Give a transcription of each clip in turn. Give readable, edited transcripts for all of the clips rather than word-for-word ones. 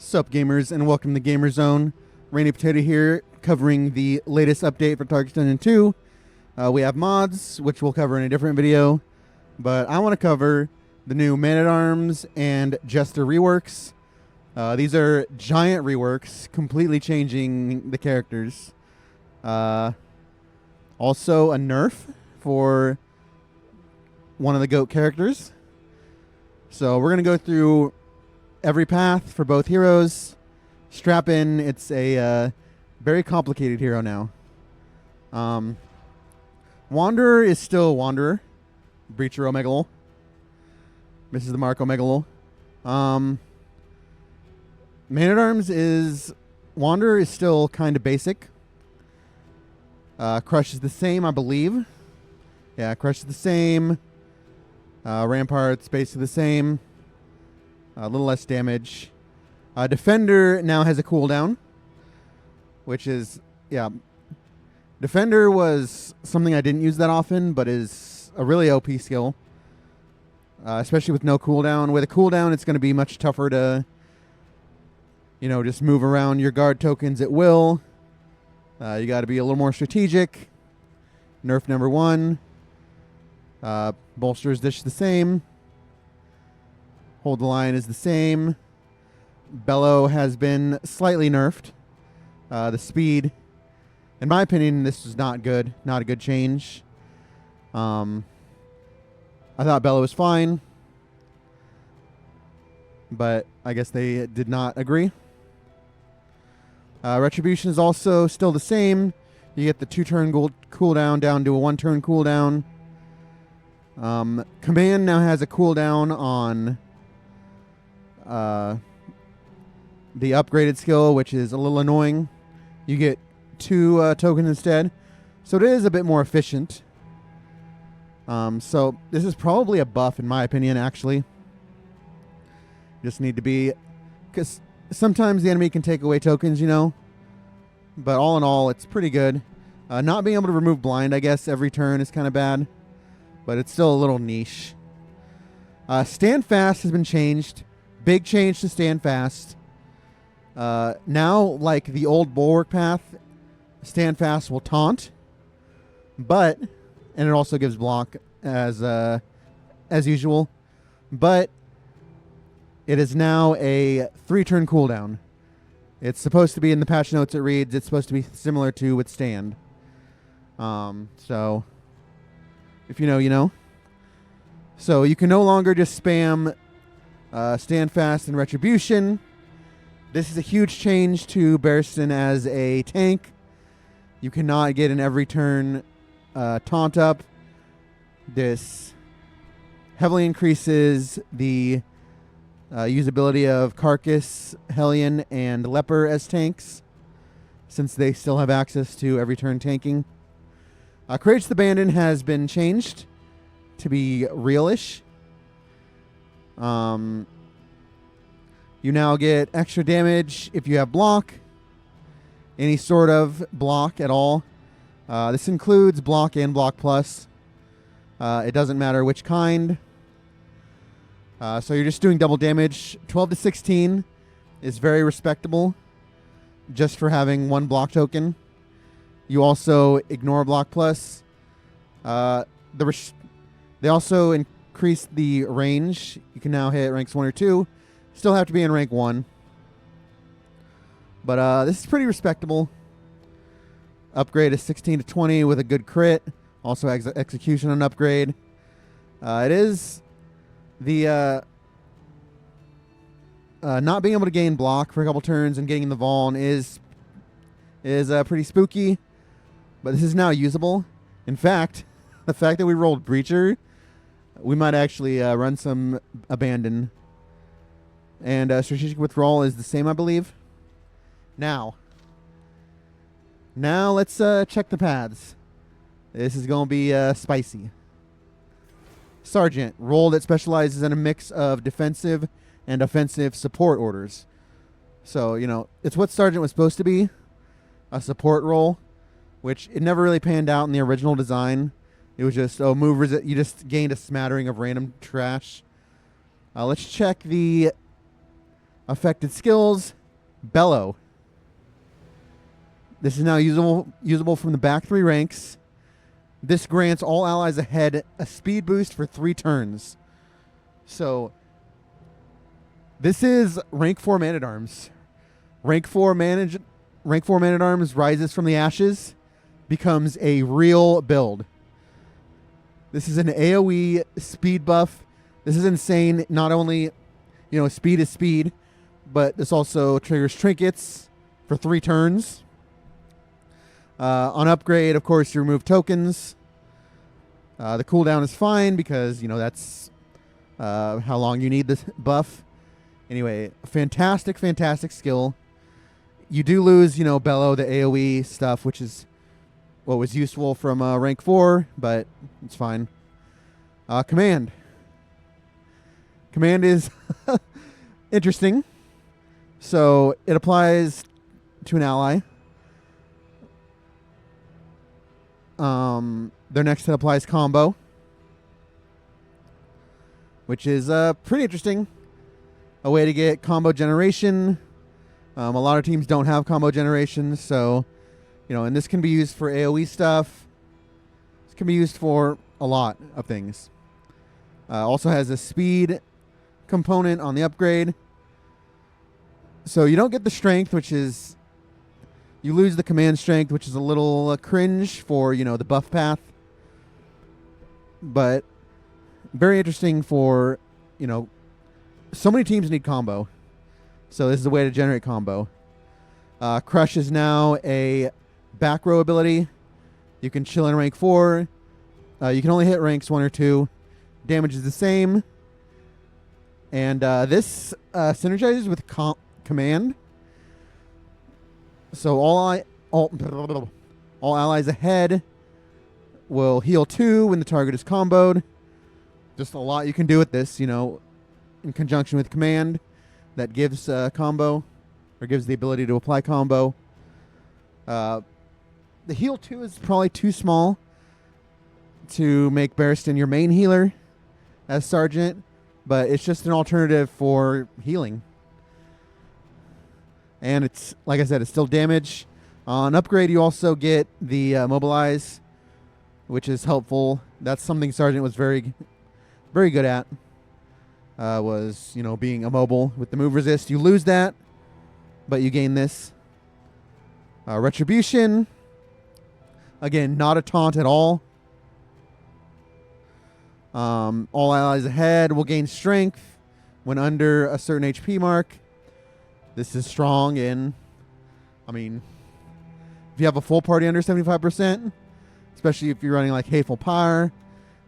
Sup gamers and welcome to Gamer Zone. Rainy Potato here, covering the latest update for Target's Dungeon 2. We have mods, which we'll cover in a different video, but I want to cover the new Man-at-Arms and Jester reworks. These are giant reworks, completely changing the characters. Also a nerf for one of the GOAT characters. So we're going to go through every path for both heroes. Strap in. It's a very complicated hero now. Wanderer is still Wanderer. Breacher Omegalol. This is the Mark Omegalol. Man-at-Arms is... Wanderer is still kind of basic. Crush is the same, I believe. Yeah, Crush is the same. Rampart's basically the same. A little less damage. Defender now has a cooldown, which is, yeah. Defender was something I didn't use that often, but is a really OP skill, especially with no cooldown. With a cooldown, it's going to be much tougher to, just move around your guard tokens at will. You got to be a little more strategic. Nerf number 1. Bolster's dish the same. Hold the line is the same. Bellow has been slightly nerfed. The speed, in my opinion, this is not good. Not a good change. I thought Bellow was fine, but I guess they did not agree. Retribution is also still the same. You get the 2-turn cooldown down to a 1-turn cooldown. Command now has a cooldown on the upgraded skill, which is a little annoying. You get 2 tokens instead, so it is a bit more efficient. So this is probably a buff in my opinion, actually. Just need to be, because sometimes the enemy can take away tokens, but all in all, it's pretty good. Not being able to remove blind, I guess, every turn is kind of bad, but it's still a little niche. Stand fast has been changed. Big change to stand fast. Now, like the old bulwark path, stand fast will taunt, and it also gives block as usual, but it is now a 3-turn cooldown. It's supposed to be in the patch notes. It reads it's supposed to be similar to withstand. So if you know, you know. So you can no longer just spam stand fast and retribution. This is a huge change to Barristan as a tank. You cannot get an every turn taunt up. This heavily increases the usability of Carcass, Hellion, and Leper as tanks, since they still have access to every turn tanking. Courageous Abandon has been changed to be realish. You now get extra damage if you have block, any sort of block at all. This includes block and block plus. It doesn't matter which kind. So you're just doing double damage. 12 to 16 is very respectable just for having 1 block token. You also ignore block plus. They also increased the range. You can now hit ranks 1 or 2. Still have to be in rank 1. But this is pretty respectable. Upgrade is 16 to 20 with a good crit. Also execution on upgrade. It is the not being able to gain block for a couple turns and getting the Vaughn is pretty spooky. But this is now usable. In fact, the fact that we rolled Breacher, we might actually run some Abandon. And strategic withdrawal is the same, I believe. Now let's check the paths. This is going to be spicy. Sergeant, role that specializes in a mix of defensive and offensive support orders. So, it's what Sergeant was supposed to be, a support role, which it never really panned out in the original design. It was just, you just gained a smattering of random trash. Let's check the Affected skills, Bellow. This is now usable from the back 3 ranks. This grants all allies ahead a speed boost for 3 turns. So this is rank 4 Man-at-Arms. Rank 4 Man-at-Arms rises from the ashes, becomes a real build. This is an AoE speed buff. This is insane. Not only, speed is speed, but this also triggers trinkets for 3 turns. On upgrade, of course, you remove tokens. The cooldown is fine because, that's how long you need this buff. Anyway, fantastic, fantastic skill. You do lose, Bellow, the AoE stuff, which is what was useful from rank 4, but it's fine. Command. Command is interesting. So it applies to an ally. Their next hit applies combo, which is pretty interesting. A way to get combo generation. A lot of teams don't have combo generation, so and this can be used for AoE stuff. This can be used for a lot of things. Also has a speed component on the upgrade. So you don't get the strength, which is... You lose the command strength, which is a little cringe for, the buff path. But very interesting for, so many teams need combo. So this is a way to generate combo. Crush is now a back row ability. You can chill in rank 4. You can only hit ranks 1 or 2. Damage is the same. And this synergizes with command. So all allies ahead will heal 2 when the target is comboed. Just a lot you can do with this, in conjunction with command that gives combo, or gives the ability to apply combo. The heal 2 is probably too small to make Barristan your main healer as Sergeant, but it's just an alternative for healing. And it's, like I said, it's still damage. On upgrade, you also get the mobilize, which is helpful. That's something Sergeant was very, very good at. Was, being immobile with the move resist. You lose that, but you gain this. Retribution. Again, not a taunt at all. All allies ahead will gain strength when under a certain HP mark. This is strong in, if you have a full party under 75%, especially if you're running like Hateful Pyre,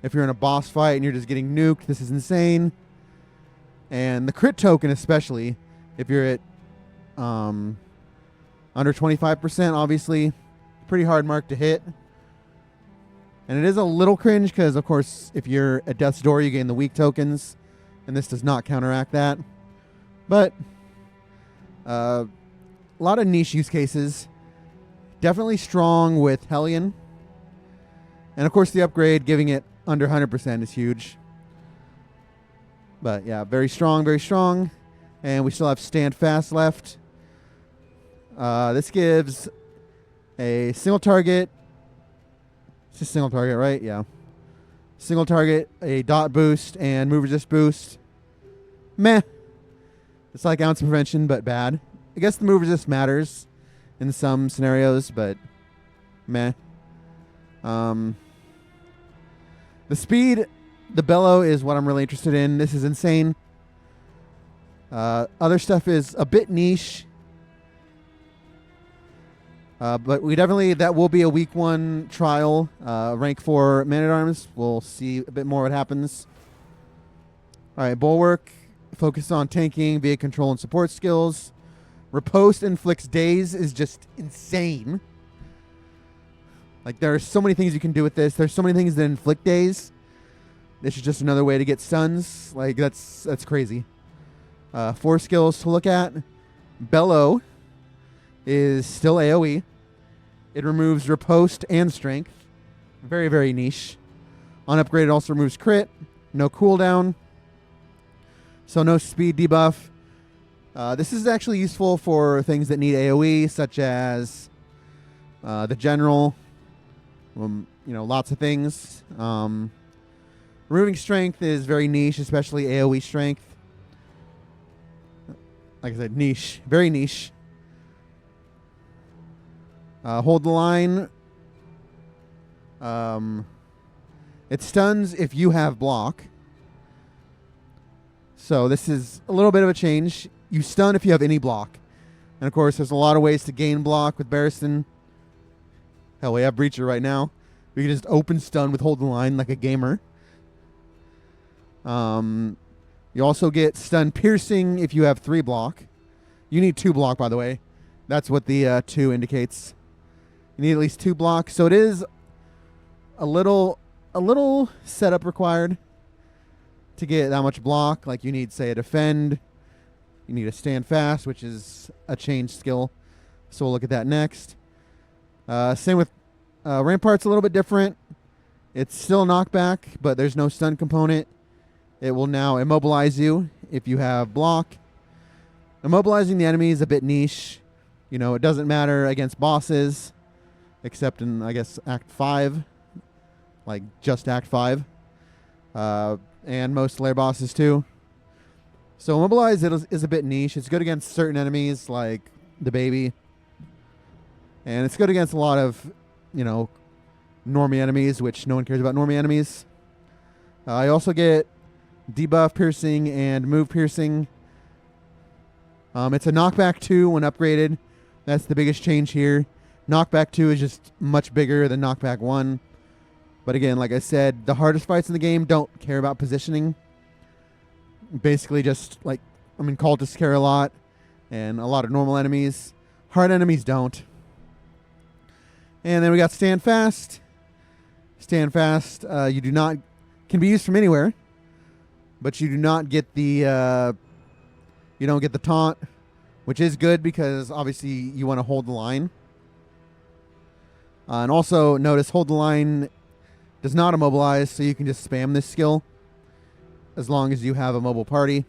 if you're in a boss fight and you're just getting nuked, this is insane. And the crit token especially, if you're at under 25%, obviously, pretty hard mark to hit. And it is a little cringe because, of course, if you're at Death's Door, you gain the weak tokens, and this does not counteract that. But a lot of niche use cases. Definitely strong with Hellion. And of course the upgrade, giving it under 100% is huge. But yeah, very strong, very strong. And we still have Stand Fast left. This gives a single target. It's a single target, right? Yeah. Single target, a dot boost, and move resist boost. Meh. It's like ounce prevention, but bad. I guess the move resist matters in some scenarios, but meh. The speed, the bellow is what I'm really interested in. This is insane. Other stuff is a bit niche. But we definitely, that will be a week 1 trial. Rank 4 Man-at-Arms. We'll see a bit more what happens. All right, Bulwark. Focus on tanking via control and support skills. Riposte inflicts daze is just insane. Like, there are so many things you can do with this. There's so many things that inflict daze. This is just another way to get stuns. Like, that's crazy. 4 skills to look at. Bellow is still AoE. It removes riposte and strength. Very, very niche. On upgrade, it also removes crit. No cooldown. So no speed debuff. This is actually useful for things that need AoE, such as the general, lots of things. Removing strength is very niche, especially AoE strength. Like I said, niche, very niche. Hold the line. It stuns if you have block. So this is a little bit of a change. You stun if you have any block. And of course, there's a lot of ways to gain block with Barristan. Hell, we have Breacher right now. We can just open stun with hold the line like a gamer. You also get stun piercing if you have 3 block. You need 2 block, by the way. That's what the 2 indicates. You need at least 2 blocks. So it is a little setup required to get that much block. Like you need, say, a defend. You need a stand fast, which is a change skill. So we'll look at that next. Same with Rampart's a little bit different. It's still a knockback, but there's no stun component. It will now immobilize you if you have block. Immobilizing the enemy is a bit niche. It doesn't matter against bosses, except in, I guess, Act 5. Like, just Act 5. And most lair bosses, too. So immobilize is a bit niche. It's good against certain enemies, like the baby. And it's good against a lot of, normie enemies, which no one cares about normie enemies. I also get debuff piercing and move piercing. It's a knockback 2 when upgraded. That's the biggest change here. Knockback 2 is just much bigger than knockback 1. But again, like I said, the hardest fights in the game don't care about positioning. Basically just, cultists care a lot. And a lot of normal enemies. Hard enemies don't. And then we got Stand Fast. Stand Fast, you do not... can be used from anywhere. But you do not get the... you don't get the taunt. Which is good because, obviously, you want to hold the line. And also, notice hold the line does not immobilize, so you can just spam this skill as long as you have a mobile party.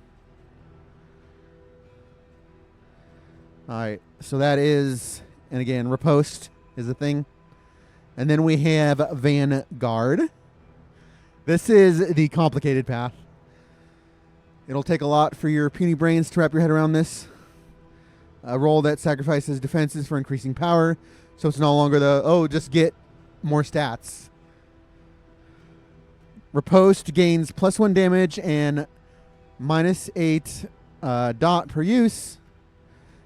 Alright, so that is, and again, riposte is a thing. And then we have Vanguard. This is the complicated path. It'll take a lot for your puny brains to wrap your head around this. A role that sacrifices defenses for increasing power. So it's no longer just get more stats. Riposte gains +1 damage and -8 dot per use,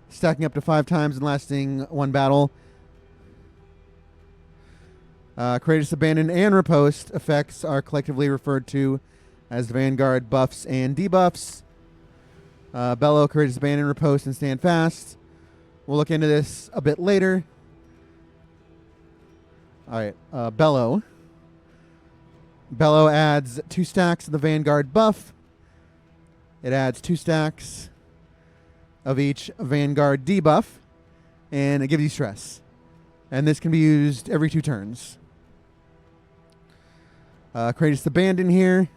stacking up to 5 times and lasting 1 battle. Courageous Abandon and Riposte effects are collectively referred to as Vanguard buffs and debuffs. Bellow, Courageous Abandon, Riposte, and Stand Fast. We'll look into this a bit later. Alright, Bellow. Bellow adds 2 stacks of the Vanguard buff. It adds 2 stacks of each Vanguard debuff. And it gives you stress. And this can be used every 2 turns. Courageous Abandon here.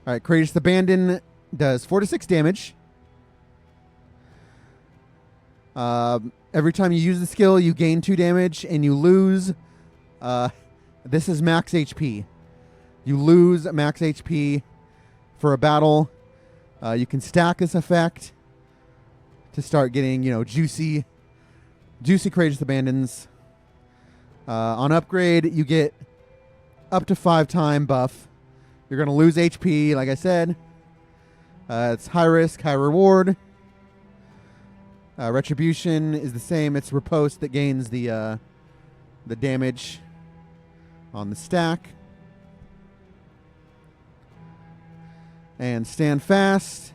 Alright, Courageous Abandon does 4 to 6 damage. Every time you use the skill, you gain 2 damage and you lose. This is max HP. You lose max HP for a battle. You can stack this effect to start getting, juicy Courageous Abandons. On upgrade, you get up to 5-time buff. You're going to lose HP, like I said. It's high risk, high reward. Retribution is the same. It's Riposte that gains the damage on the stack. And Stand Fast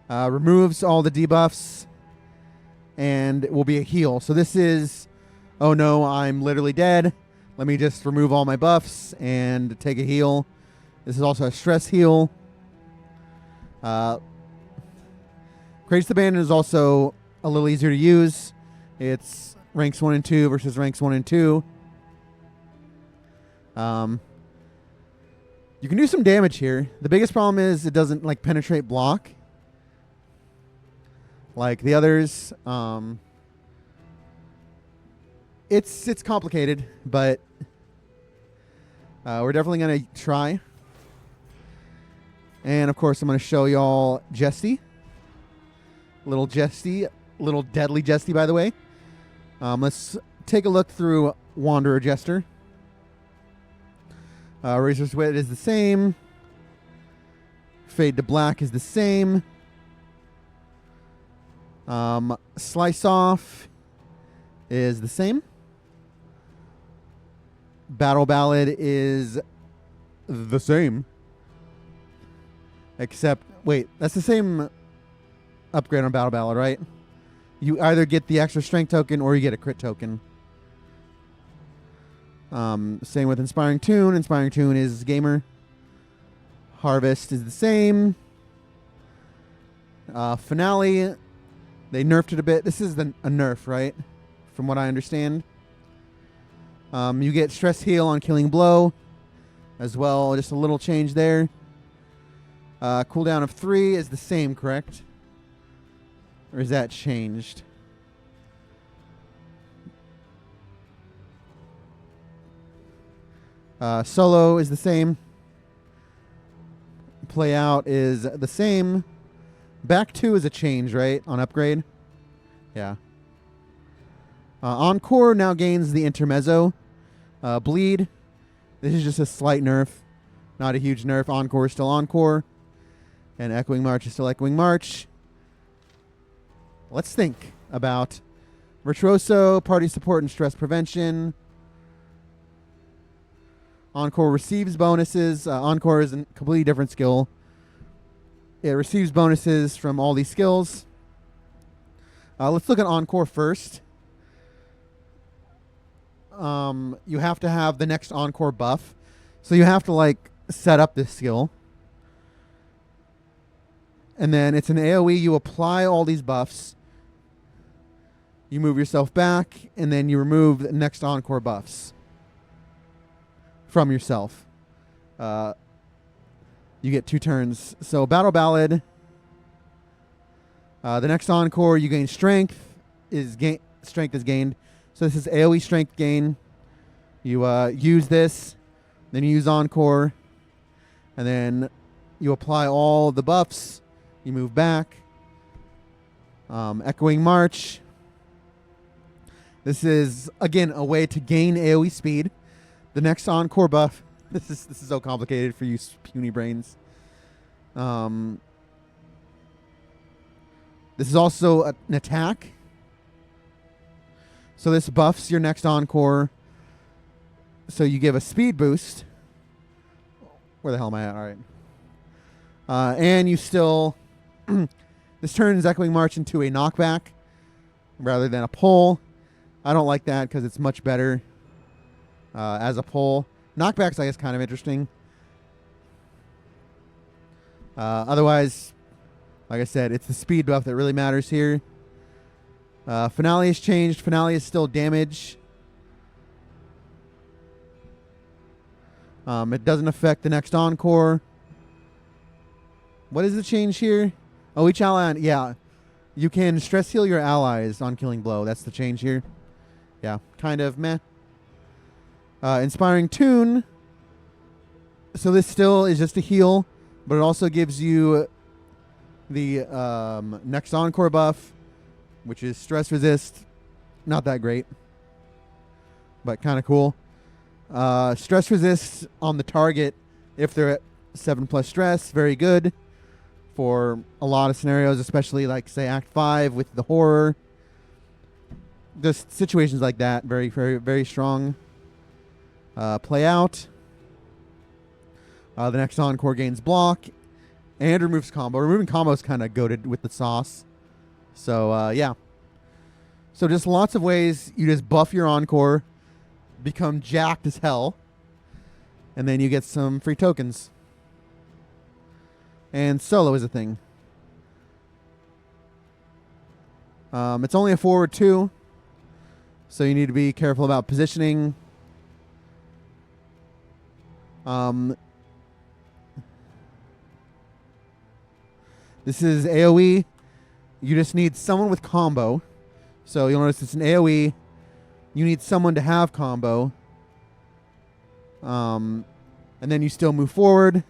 removes all the debuffs and it will be a heal. So this is, oh no, I'm literally dead. Let me just remove all my buffs and take a heal. This is also a stress heal. Courageous Abandon is also a little easier to use. It's ranks 1 and 2 versus ranks 1 and 2. You can do some damage here. The biggest problem is it doesn't like penetrate block like the others. It's complicated, but we're definitely gonna try. And of course, I'm gonna show y'all Jesty, little deadly Jesty, by the way. Let's take a look through Wanderer Jester. Razor's Wit is the same. Fade to Black is the same. Slice Off is the same. Battle Ballad is the same. Except, wait, that's the same upgrade on Battle Ballad, right? You either get the extra strength token or you get a crit token. Same with Inspiring Tune. Inspiring Tune is Gamer. Harvest is the same. Finale, they nerfed it a bit. This is a nerf, right? From what I understand. You get Stress Heal on Killing Blow as well. Just a little change there. Cooldown of 3 is the same, correct? Or is that changed? Solo is the same. Playout is the same. Back 2 is a change, right? On upgrade? Yeah. Encore now gains the Intermezzo. Bleed. This is just a slight nerf. Not a huge nerf. Encore is still Encore. And Echoing March is still Echoing March. Let's think about Virtuoso, Party Support and Stress Prevention. Encore receives bonuses. Encore is a completely different skill. It receives bonuses from all these skills. Let's look at Encore first. You have to have the next Encore buff. So you have to like set up this skill. And then it's an AoE. You apply all these buffs. You move yourself back. And then you remove the next Encore buffs from yourself. You get 2 turns. So Battle Ballad. The next Encore, you gain strength. Strength is gained. So this is AoE strength gain. You use this. Then you use Encore. And then you apply all the buffs. You move back. Echoing March. This is, again, a way to gain AoE speed. The next Encore buff. This is so complicated for you puny brains. This is also an attack. So this buffs your next Encore. So you give a speed boost. Where the hell am I at? All right. And you still... this turns Echoing March into a knockback rather than a pull. I don't like that because it's much better as a pull. Knockback's, I guess, kind of interesting. Otherwise, like I said, it's the speed buff that really matters here. Finale has changed. Finale is still damage. It doesn't affect the next Encore. What is the change here? Oh, each ally, yeah. You can stress heal your allies on Killing Blow. That's the change here. Yeah, kind of meh. Inspiring Tune. So this still is just a heal, but it also gives you the next Encore buff, which is Stress Resist. Not that great, but kind of cool. Stress Resist on the target if they're at 7+ stress. Very good for a lot of scenarios, especially like, say, Act 5 with the horror. Just situations like that. Very, very, very strong. Playout. The next Encore gains block and removes combo. Removing combo is kind of goated with the sauce. So, yeah. So just lots of ways you just buff your Encore, become jacked as hell, and then you get some free tokens. And solo is a thing. It's only a forward 2, so you need to be careful about positioning. This is AoE. You just need someone with combo. So you'll notice it's an AoE. You need someone to have combo. And then you still move forward.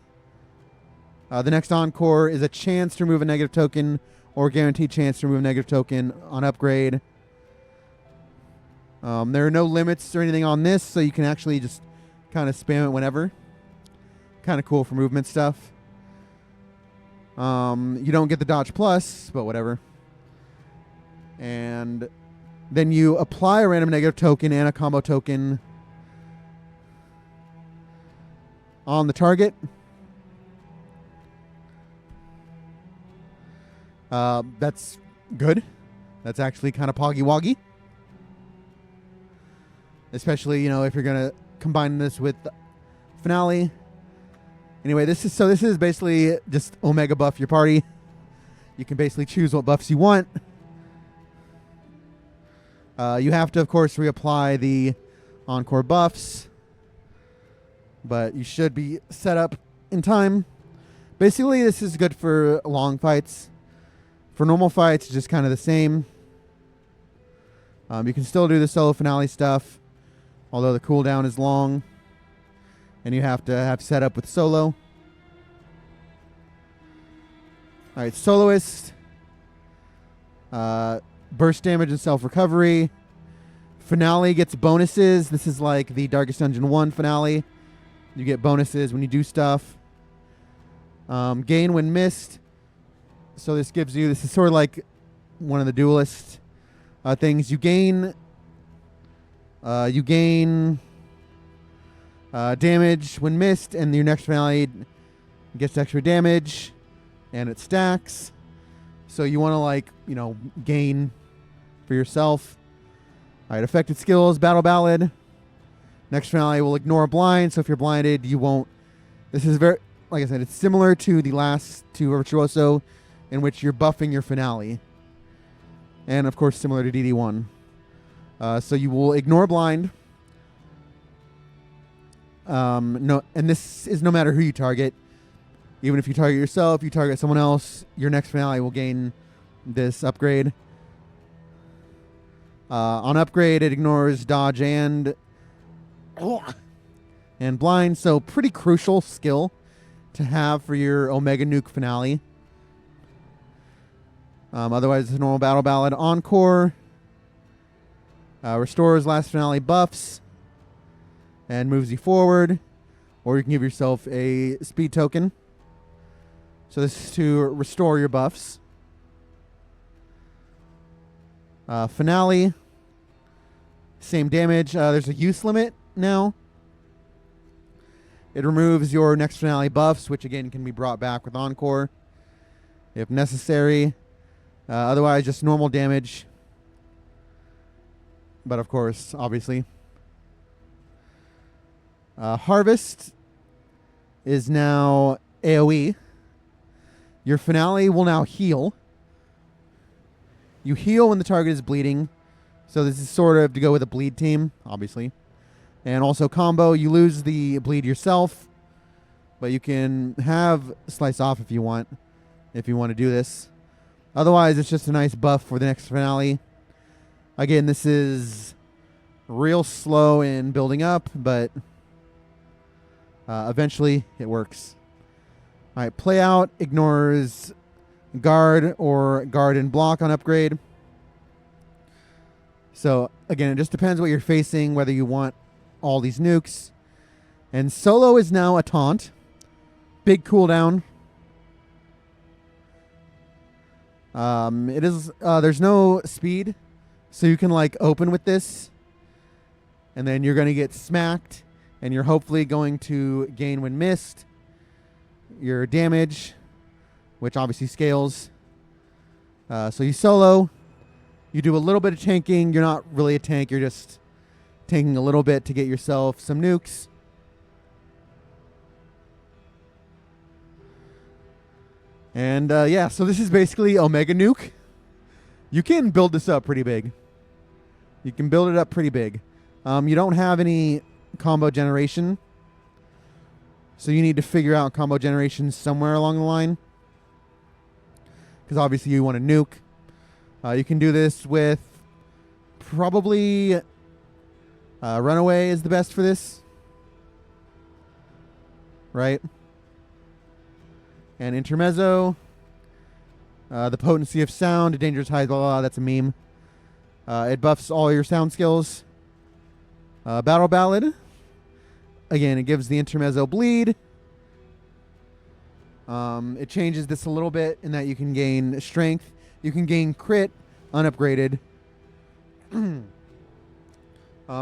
The next Encore is a chance to remove a negative token or guaranteed chance to remove a negative token on upgrade. There are no limits or anything on this, so you can actually just kind of spam it whenever. Kind of cool for movement stuff. You don't get the dodge plus, but whatever. And then you apply a random negative token and a combo token on the target. That's good. That's actually kind of poggy-woggy. Especially, if you're going to combine this with Finale. Anyway, this is basically just Omega buff your party. You can basically choose what buffs you want. You have to, of course, reapply the Encore buffs. But you should be set up in time. Basically, this is good for long fights. For normal fights, it's just kind of the same. You can still do the solo Finale stuff, although the cooldown is long. And you have to have set up with solo. Alright, Soloist. Burst damage and self-recovery. Finale gets bonuses. This is like the Darkest Dungeon 1 Finale. You get bonuses when you do stuff. Gain when missed. So this is sort of like one of the duelist things. You gain damage when missed, and your next Finale gets extra damage, and it stacks. So you want to gain for yourself. Alright, affected skills, Battle Ballad. Next Finale will ignore a blind, so if you're blinded, you won't. This is very, like I said, it's similar to the last two Virtuoso, in which you're buffing your Finale. And of course, similar to DD1. So you will ignore blind. And this is no matter who you target. Even if you target yourself, you target someone else, your next Finale will gain this upgrade. On upgrade, it ignores dodge and blind. So pretty crucial skill to have for your Omega Nuke Finale. Otherwise, it's a normal Battle Ballad. Encore restores last Finale buffs and moves you forward. Or you can give yourself a speed token. So this is to restore your buffs. Finale. Same damage. There's a use limit now. It removes your next Finale buffs, which again can be brought back with Encore if necessary. Otherwise, just normal damage. But of course, obviously. Harvest is now AoE. Your Finale will now heal. You heal when the target is bleeding. So this is sort of to go with a bleed team, obviously. And also combo, you lose the bleed yourself. But you can have Slice Off if you want to do this. Otherwise, it's just a nice buff for the next Finale. Again, this is real slow in building up, but eventually it works. All right, Playout ignores guard or guard and block on upgrade. So again, it just depends what you're facing, whether you want all these nukes. And solo is now a taunt. Big cooldown. It is there's no speed, so you can open with this, and then you're going to get smacked, and you're hopefully going to gain when missed your damage, which obviously scales. So you solo, you do a little bit of tanking. You're not really a tank, you're just tanking a little bit to get yourself some nukes. And yeah, so this is basically Omega Nuke. You can build this up pretty big. You can build it up pretty big. You don't have any combo generation, so you need to figure out combo generation somewhere along the line. because obviously you want to nuke. You can do this with probably Runaway is the best for this, right? And Intermezzo, the potency of sound, dangerous highs, blah, blah, blah, that's a meme. It buffs all your sound skills. Battle Ballad, again, it gives the Intermezzo bleed. It changes this a little bit in that you can gain strength. You can gain crit unupgraded. And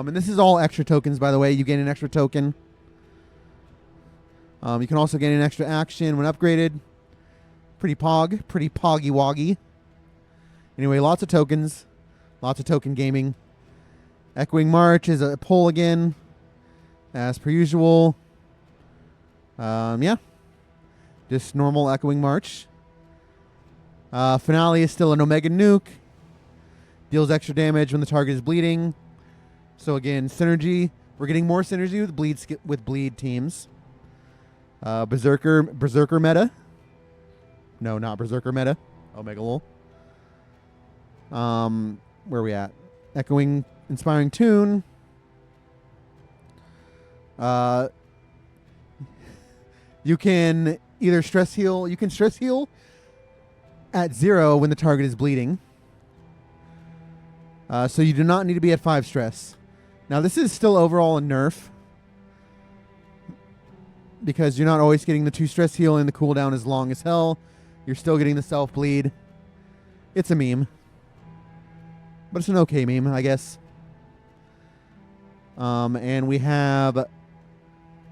this is all extra tokens, by the way. You gain an extra token. You can also gain an extra action when upgraded. Pretty poggy woggy. Anyway, lots of tokens. Lots of token gaming. Echoing March is a pull again, as per usual. Yeah. Just normal Echoing March. Finale is still an Omega Nuke. Deals extra damage when the target is bleeding. So again, synergy. We're getting more synergy with bleed teams. Berserker meta. No, not Berserker meta. Omega lol. Where are we at? Echoing Inspiring Tune. You can either stress heal. You can stress heal at 0 when the target is bleeding. So you do not need to be at 5 stress. Now this is still overall a nerf, because you're not always getting the 2 stress heal and the cooldown is long as hell. You're still getting the self bleed. It's a meme, but it's an okay meme, I guess. And we have, what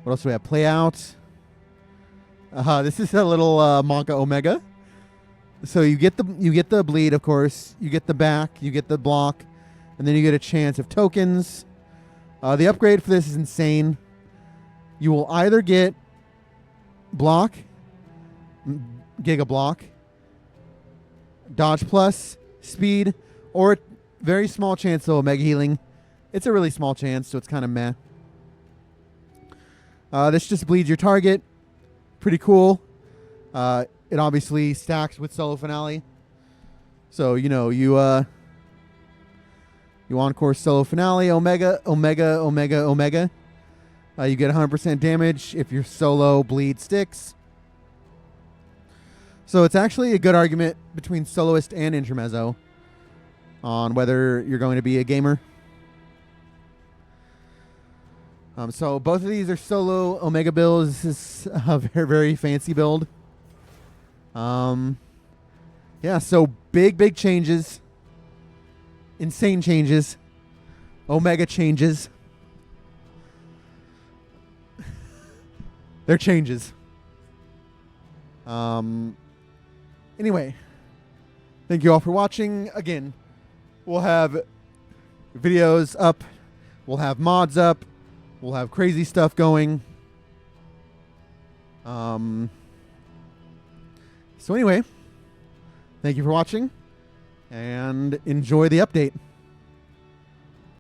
else do we have? Playout. This is a little Monka Omega. So you get the bleed, of course. You get the back. You get the block, and then you get a chance of tokens. The upgrade for this is insane. You will either get block, Giga Block, dodge plus, speed, or very small chance of Omega healing. It's a really small chance, so it's kind of meh. This just bleeds your target. Pretty cool. It obviously stacks with Solo Finale. So, you know, you Encore Solo Finale, Omega. You get 100% damage if your solo bleed sticks. So it's actually a good argument between Soloist and Intermezzo on whether you're going to be a gamer. So both of these are solo Omega builds. This is a very, very fancy build. Yeah, so big changes. Insane changes. Omega changes. They're changes. Anyway, thank you all for watching. Again, we'll have videos up. We'll have mods up. We'll have crazy stuff going. So anyway, thank you for watching, and enjoy the update.